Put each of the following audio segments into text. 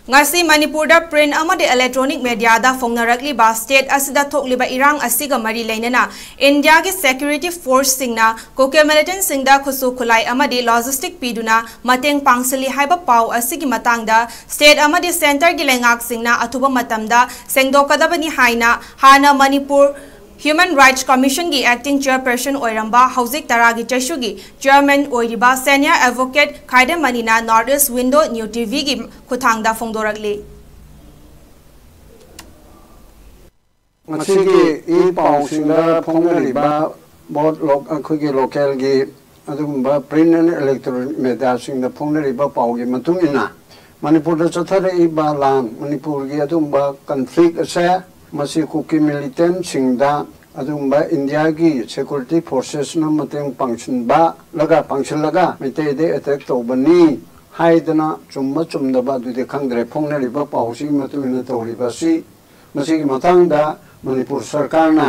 ngasi Manipurda print amadi electronic media da phongnaragli state asida thokliba irang asiga mari leinana India gi security force singna koke militant singda khusu khulai amadi logistic piduna mateng pangsali haiba pau asigi matangda state amadi center gi lengak singna athuba matamda sengdokadabani haina hana Manipur Human Rights Commission की acting chairperson ओइरंबा हौजिक तरागी चशुगी chairman ओइरिबा senior advocate खाइदम मनीना Northeast Window New TV की खुथांगदा फोंगदोरगली मसीगी ई पाउसिंदा फोंगरिबा बहुत लोग अखुगी local की अदुगुंबा print and electronic media सिंदा फोंगरिबा पाउगी मतुंगिना Manipur चथरे ई बालां मणिपुर की अदुगुंबा conflict असे मसी cookie militant सिंगदा अदुंबा India की security forces न मतंग पंक्शनबा लगा पंक्शन लगा मिते दे अटैक तोबनी हाइदना चुम्मा चुमदबा दुदे खंगद्रे फोंगनरिबा पाउसी मतुन तोरिबा सी मसी की मतंगदा मणिपुर सरकार ना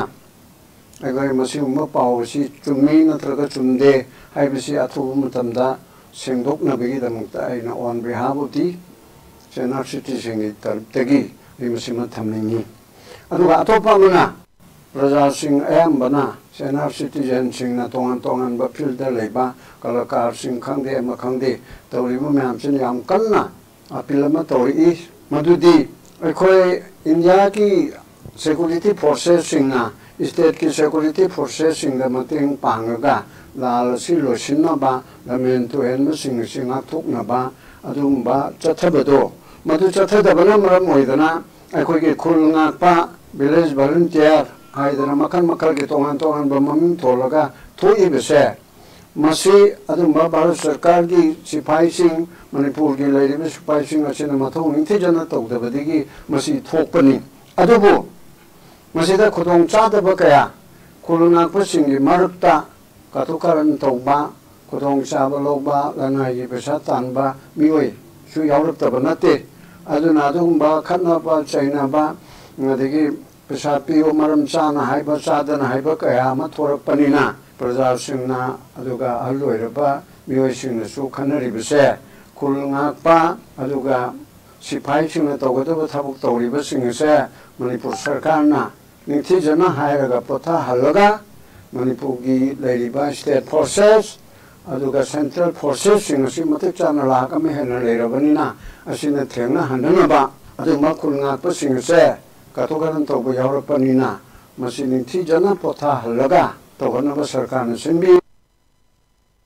अगर मसी उम्मा पाउसी चुम्मी नत्रगा चुमदे हाइबसी अथुब मतमदा सेंगदोकनबगी दमक्ता आइना on behalf of the senior citizen की तरफदगी मसी मथमनिंगी अदुगा अतोपा मना प्रजा सिंह अयंबना सेनर सिटीजन सिंह तोंगन तोंगन बा फील्ड लेबा कलाकार सिंह खंगदे अमा खंगदे तौरिबा मैम सिन याम कन्ना अपील अमा तौरि मदुदी अखोय इंडिया की सिक्योरिटी फोर्सेस सिंगना स्टेट की सिक्योरिटी फोर्सेस सिंग मतेंग पांगगा लाल सि लोसिनबा लमेन तो एन सिंग सिंग थोकनबा अदुंबा चथबदो मदु चथदबना मरम ओइदना अखोय के खुलंगापा village volunteer haidana makan makal ki tongan tongan bamam tholaga thoi bese masi adumba bharat sarkar ki sipai sing manipur ki lairibe sipai sing asina mathong ningthi jana tawdabadi ki masi thokpani adubu masida khudong chadaba kaya khulunakpa singi marukta katukaran tawba khudong chaba lawba lanai ki pesa tanba mioi su yaurukta nate aduna adumba khanaba chainaba ngадegi पेशापियो मरम चाना हाइबा चादन हाइबा कया मा थोरपनिना प्रजा सिंगना अदुगा अलोइरबा मियोय सिंगना सु खनरिबसे खुलंगापा अदुगा सिपाई सिंगना तौगदब थाबुक तौरिबा सिंगसे मणिपुर सरकारना निथि जना हायरगा पोथा हलगा मणिपुर की लैरिबा स्टेट फोर्सेस अदुगा सेंट्रल फोर्सेस सिंगसी मतिक चाना लाका मे हेना लेरबनिना असिना थेंगना हननबा अदुमा खुलंगापा सिंगसे कातोगरन तौबो यावरपनिना मसी निथि जना पोथा हलगा तौगनबा सरकारना सिंबी